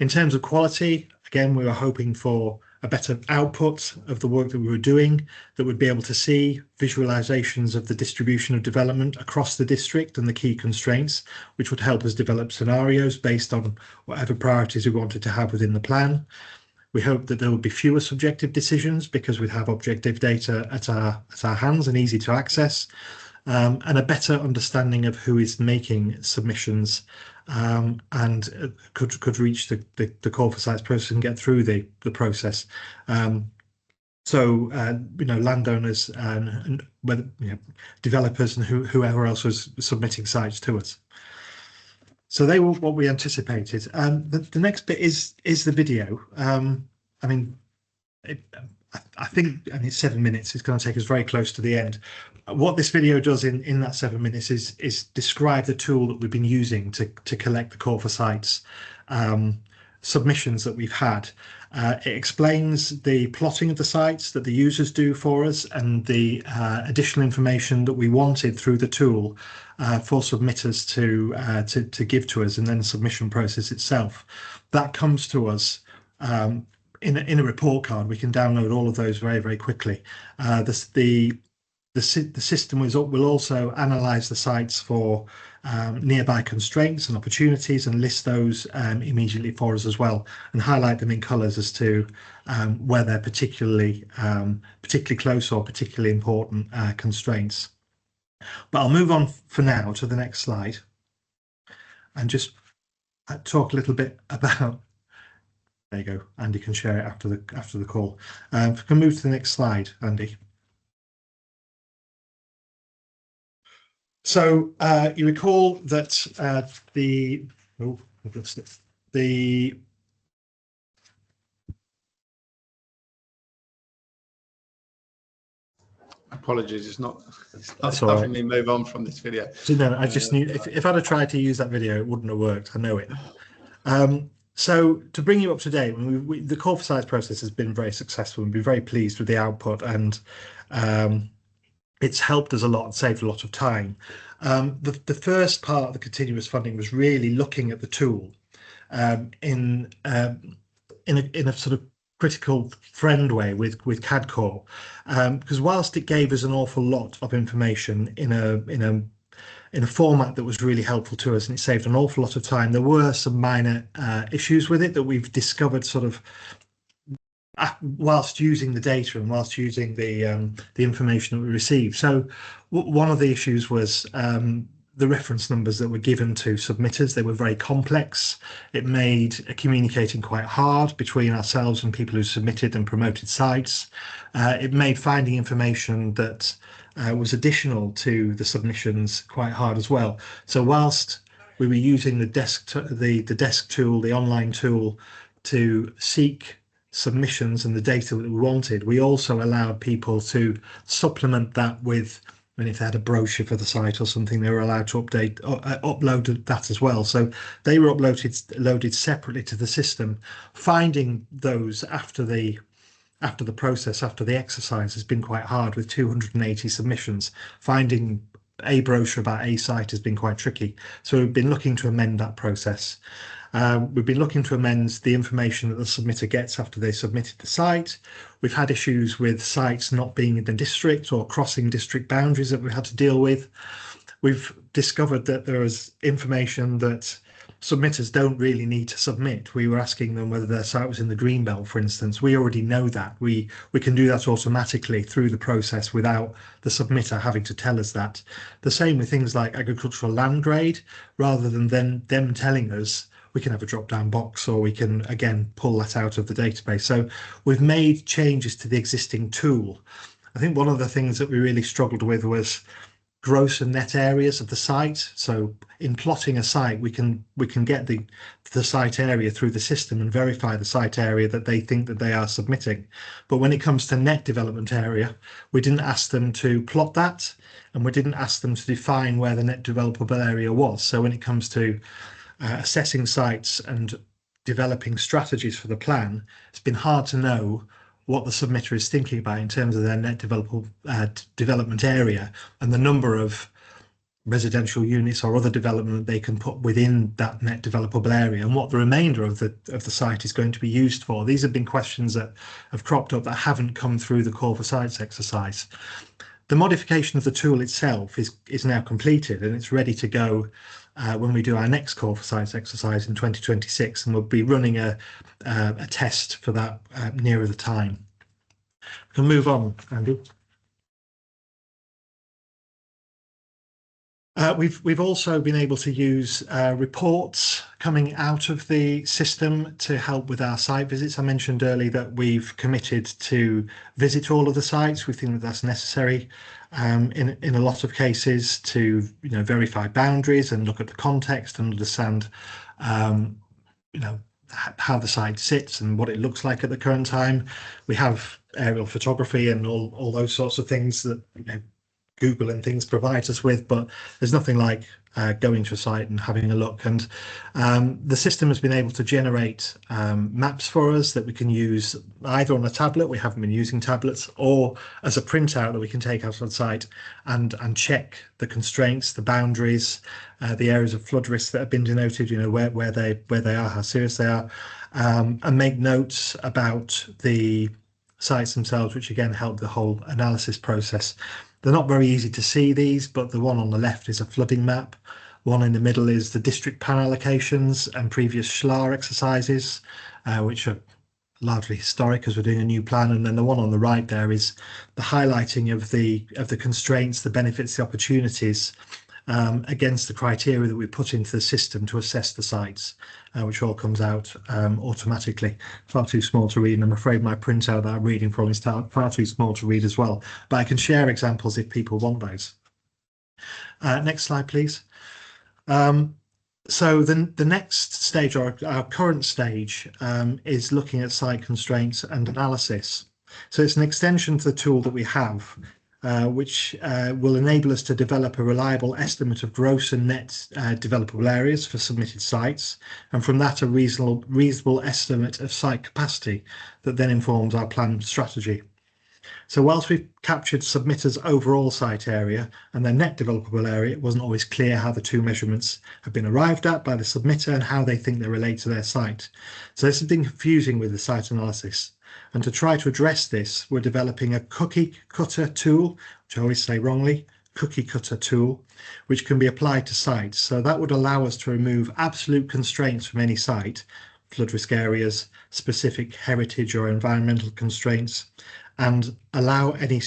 In terms of quality, again, we were hoping for a better output of the work that we were doing, that would be able to see visualizations of the distribution of development across the district and the key constraints, which would help us develop scenarios based on whatever priorities we wanted to have within the plan. We hope that there would be fewer subjective decisions because we'd have objective data at our hands and easy to access, and a better understanding of who is making submissions and could reach the Call for Sites process and get through the process. So landowners and whether developers and whoever else was submitting sites to us. So they were what we anticipated. The next bit is the video. I mean, I think it's 7 minutes. It's going to take us very close to the end. What this video does in that 7 minutes is describe the tool that we've been using to collect the Call for Sites submissions that we've had. It explains the plotting of the sites that the users do for us and the additional information that we wanted through the tool for submitters to give to us, and then the submission process itself. That comes to us in a report card. We can download all of those very, very quickly. The the system will also analyse the sites for nearby constraints and opportunities and list those immediately for us as well, and highlight them in colours as to where they're particularly close or particularly important constraints. But I'll move on for now to the next slide and just talk a little bit about. There you go. Andy can share it after the call. If we can move to the next slide, Andy. So you recall that Apologies, it's not That's helping all right. me move on from this video. So no, I just knew if I'd have tried to use that video, it wouldn't have worked. I know it. So to bring you up to date, the call for sites process has been very successful. We've been very pleased with the output, and it's helped us a lot and saved a lot of time. The first part of the continuous funding was really looking at the tool in a sort of critical friend way with CAD Core, because whilst it gave us an awful lot of information in a format that was really helpful to us, and it saved an awful lot of time, there were some minor issues with it that we've discovered sort of whilst using the data and whilst using the information that we received. So one of the issues was the reference numbers that were given to submitters. They were very complex. It made communicating quite hard between ourselves and people who submitted and promoted sites. It made finding information that was additional to the submissions quite hard as well. So whilst we were using the desk tool, the online tool, to seek submissions and the data that we wanted, we also allowed people to supplement that with, and if they had a brochure for the site or something, they were allowed to upload that as well. So they were loaded separately to the system. Finding those after the process, after the exercise, has been quite hard with 280 submissions. Finding a brochure about a site has been quite tricky. So we've been looking to amend that process. We've been looking to amend the information that the submitter gets after they submitted the site. We've had issues with sites not being in the district or crossing district boundaries that we've had to deal with. We've discovered that there is information that submitters don't really need to submit. We were asking them whether their site was in the Greenbelt, for instance. We already know that. We can do that automatically through the process without the submitter having to tell us that. The same with things like agricultural land grade. Rather than them telling us, we can have a drop-down box, or we can again pull that out of the database. So we've made changes to the existing tool. I think one of the things that we really struggled with was gross and net areas of the site. So in plotting a site, we can get the site area through the system and verify the site area that they think that they are submitting. But when it comes to net development area, we didn't ask them to plot that, and we didn't ask them to define where the net developable area was. So when it comes to assessing sites and developing strategies for the plan, it's been hard to know what the submitter is thinking about in terms of their net developable development area and the number of residential units or other development that they can put within that net developable area, and what the remainder of the site is going to be used for. These have been questions that have cropped up that haven't come through the call for sites exercise. The modification of the tool itself is now completed, and it's ready to go when we do our next call for sites exercise in 2026, and we'll be running a test for that nearer the time. We can move on, Andy. We've also been able to use reports coming out of the system to help with our site visits. I mentioned earlier that we've committed to visit all of the sites. We think that that's necessary in a lot of cases to verify boundaries and look at the context and understand how the site sits and what it looks like at the current time. We have aerial photography and all those sorts of things that Google and things provide us with, but there's nothing like going to a site and having a look. And the system has been able to generate maps for us that we can use either on a tablet — we haven't been using tablets — or as a printout that we can take out on site and check the constraints, the boundaries, the areas of flood risk that have been denoted, where they are, how serious they are, and make notes about the sites themselves, which again help the whole analysis process. They're not very easy to see, these, but the one on the left is a flooding map. One in the middle is the district plan allocations and previous SHLA exercises, which are largely historic as we're doing a new plan. And then the one on the right there is the highlighting of the constraints, the benefits, the opportunities against the criteria that we put into the system to assess the sites, which all comes out automatically. Far too small to read, and I'm afraid my printout that I'm reading from is far too small to read as well, but I can share examples if people want those. Next slide, please. So the next stage, or our current stage, is looking at site constraints and analysis. So it's an extension to the tool that we have, which will enable us to develop a reliable estimate of gross and net developable areas for submitted sites, and from that a reasonable estimate of site capacity that then informs our plan strategy. So whilst we've captured submitters' overall site area and their net developable area, it wasn't always clear how the two measurements have been arrived at by the submitter and how they think they relate to their site. So this has been confusing with the site analysis. And to try to address this, we're developing a cookie cutter tool, which I always say wrongly, cookie cutter tool, which can be applied to sites. So that would allow us to remove absolute constraints from any site, flood risk areas, specific heritage or environmental constraints, and allow any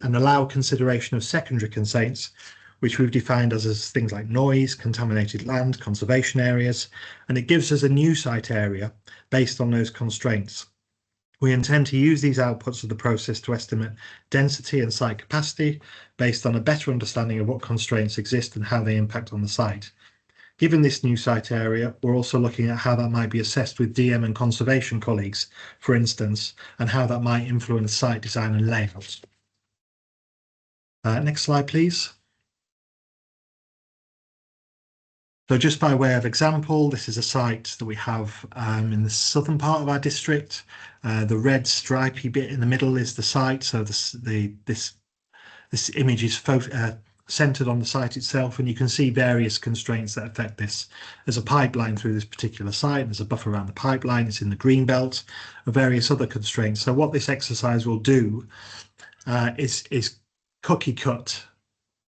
allow consideration of secondary constraints, which we've defined as things like noise, contaminated land, conservation areas, and it gives us a new site area based on those constraints. We intend to use these outputs of the process to estimate density and site capacity based on a better understanding of what constraints exist and how they impact on the site. Given this new site area, we're also looking at how that might be assessed with DM and conservation colleagues, for instance, and how that might influence site design and layout. Next slide, please. So just by way of example, this is a site that we have in the southern part of our district. The red stripy bit in the middle is the site. So this image is centered on the site itself, and you can see various constraints that affect this. There's a pipeline through this particular site, there's a buffer around the pipeline, it's in the green belt, and various other constraints. So what this exercise will do is cookie cut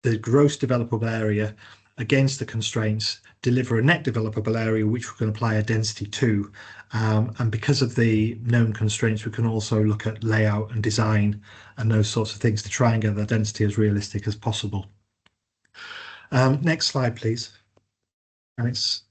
the gross developable area against the constraints, deliver a net developable area which we can apply a density to, and because of the known constraints we can also look at layout and design and those sorts of things to try and get the density as realistic as possible. Next slide, please. And it's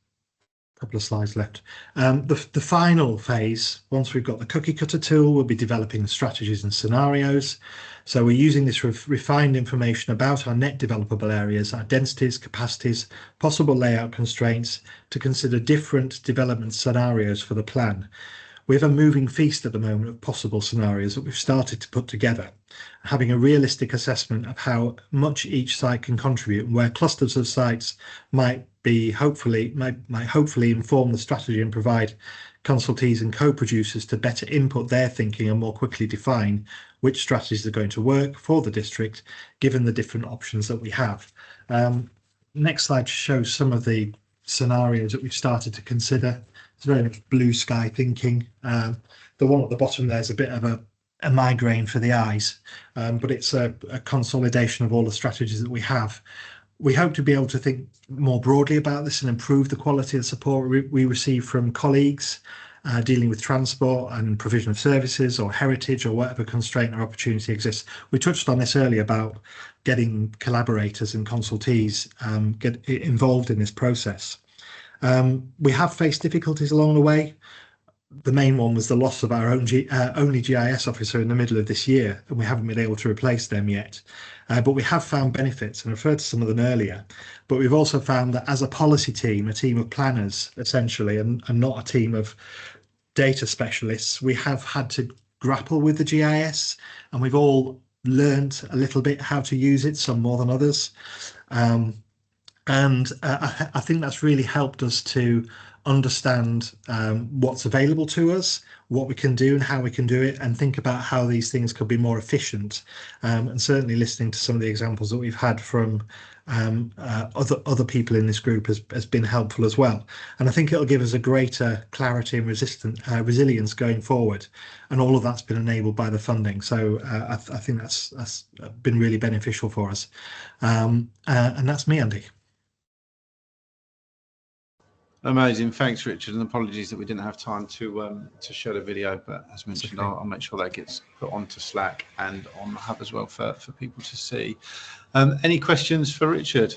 a couple of slides left. The final phase, once we've got the cookie cutter tool, we'll be developing strategies and scenarios. So we're using this refined information about our net developable areas, our densities, capacities, possible layout constraints to consider different development scenarios for the plan. We have a moving feast at the moment of possible scenarios that we've started to put together, having a realistic assessment of how much each site can contribute and where clusters of sites might hopefully inform the strategy and provide consultees and co-producers to better input their thinking and more quickly define which strategies are going to work for the district, given the different options that we have. Next slide shows some of the scenarios that we've started to consider. It's very much blue sky thinking. The one at the bottom there is a bit of a migraine for the eyes, but it's a consolidation of all the strategies that we have. We hope to be able to think more broadly about this and improve the quality of support we receive from colleagues dealing with transport and provision of services or heritage or whatever constraint or opportunity exists. We touched on this earlier about getting collaborators and consultees get involved in this process. We have faced difficulties along the way. The main one was the loss of our only GIS officer in the middle of this year, and we haven't been able to replace them yet. But we have found benefits, and I referred to some of them earlier. But we've also found that as a policy team, a team of planners, essentially, and not a team of data specialists, we have had to grapple with the GIS, and we've all learned a little bit how to use it, some more than others. I think that's really helped us to understand what's available to us, what we can do and how we can do it, and think about how these things could be more efficient. And certainly listening to some of the examples that we've had from other people in this group has been helpful as well. And I think it'll give us a greater clarity and resilience going forward. And all of that's been enabled by the funding. So I think that's been really beneficial for us. And that's me, Andy. Amazing, thanks Richard, and apologies that we didn't have time to show the video, but as mentioned, I'll make sure that gets put onto Slack and on the hub as well for people to see. Any questions for Richard?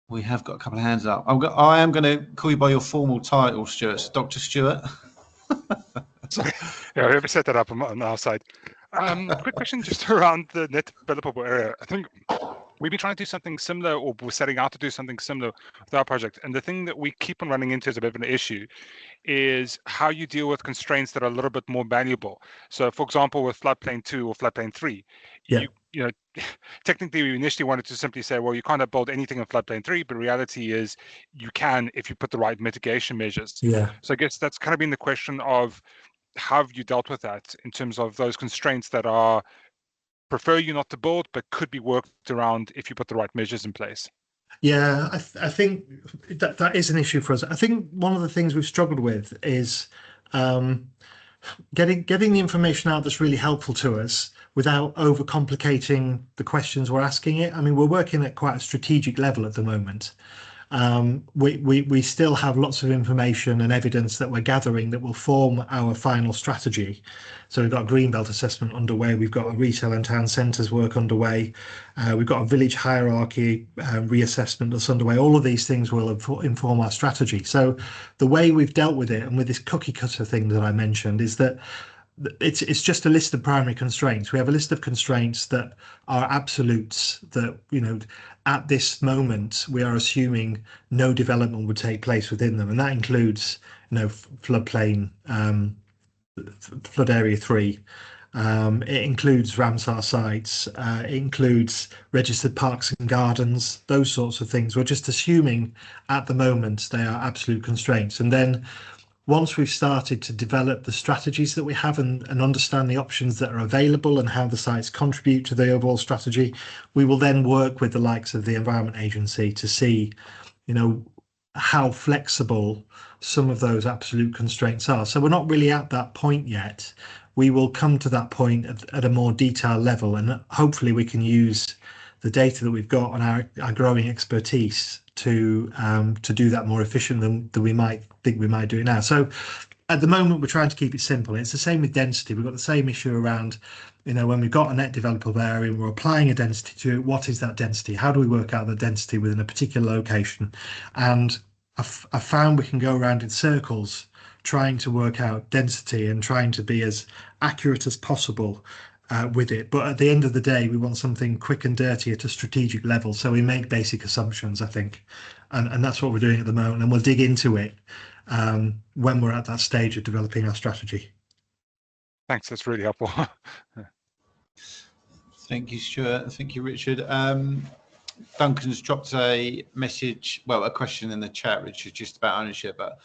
We have got a couple of hands up. I am going to call you by your formal title, Stuart. Dr. Stuart. Sorry, yeah, we haven't set that up on our side. Quick question just around the net developable area. I think we've been trying to do something similar, or we're setting out to do something similar with our project. And the thing that we keep on running into as a bit of an issue is how you deal with constraints that are a little bit more valuable. So for example, with floodplain 2 or floodplain 3, you know, technically we initially wanted to simply say, well, you can't build anything in floodplain 3, but reality is you can if you put the right mitigation measures. Yeah. So I guess that's kind of been the question of how have you dealt with that in terms of those constraints that are prefer you not to build, but could be worked around if you put the right measures in place? Yeah, I think that is an issue for us. I think one of the things we've struggled with is getting the information out that's really helpful to us without overcomplicating the questions we're asking it. I mean, we're working at quite a strategic level at the moment. We still have lots of information and evidence that we're gathering that will form our final strategy. So we've got a greenbelt assessment underway, we've got a retail and town centres work underway, we've got a village hierarchy reassessment that's underway. All of these things will inform our strategy. So the way we've dealt with it, and with this cookie cutter thing that I mentioned, is that it's just a list of primary constraints. We have a list of constraints that are absolutes, that, you know, at this moment we are assuming no development would take place within them, and that includes, you know, floodplain, flood area 3. It includes Ramsar sites. It includes registered parks and gardens. Those sorts of things. We're just assuming at the moment they are absolute constraints, and then once we've started to develop the strategies that we have and understand the options that are available and how the sites contribute to the overall strategy, we will then work with the likes of the Environment Agency to see, you know, how flexible some of those absolute constraints are. So we're not really at that point yet. We will come to that point at a more detailed level, and hopefully we can use the data that we've got on our growing expertise to do that more efficient than we might think we might do it now. So at the moment we're trying to keep it simple. It's the same with density. We've got the same issue around, you know, when we've got a net developable area and we're applying a density to it, what is that density? How do we work out the density within a particular location? And I found we can go around in circles trying to work out density and trying to be as accurate as possible with it. But at the end of the day, we want something quick and dirty at a strategic level. So we make basic assumptions, I think. And that's what we're doing at the moment. And we'll dig into it when we're at that stage of developing our strategy. Thanks, that's really helpful. Thank you, Stuart. Thank you, Richard. Duncan's dropped a message, well, a question in the chat, Richard, just about ownership, but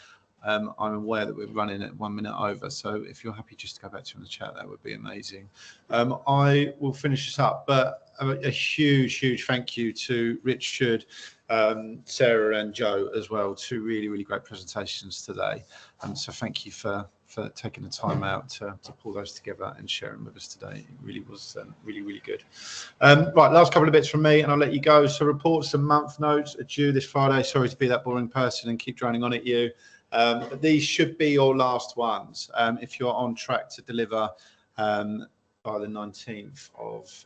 I'm aware that we're running at 1 minute over, so if you're happy just to go back to in the chat, that would be amazing. I will finish this up, but a huge thank you to Richard, Sarah and Joe as well. 2 really great presentations today, so thank you for taking the time out to pull those together and sharing with us today. It really was really good. Right, last couple of bits from me and I'll let you go. So reports and month notes are due this Friday. Sorry to be that boring person and keep droning on at you. But these should be your last ones if you're on track to deliver by the 19th of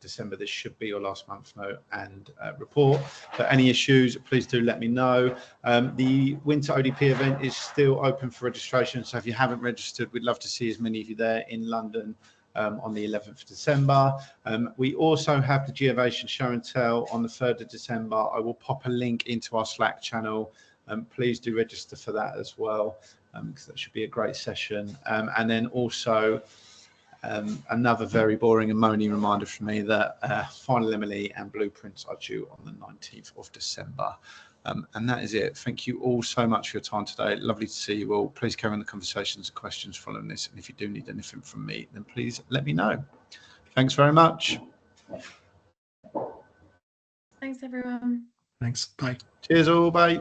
December. This should be your last month note and report. So any issues, please do let me know. The winter ODP event is still open for registration, so if you haven't registered, we'd love to see as many of you there in London on the 11th of December. We also have the Geovation Show and Tell on the 3rd of December. I will pop a link into our Slack channel. Please do register for that as well, because that should be a great session. And then also Another very boring and moany reminder from me that final MLE and blueprints are due on the 19th of December. And that is it. Thank you all so much for your time today. Lovely to see you all. Please carry on the conversations and questions following this. And if you do need anything from me, then please let me know. Thanks very much. Thanks, everyone. Thanks. Bye. Cheers all. Bye.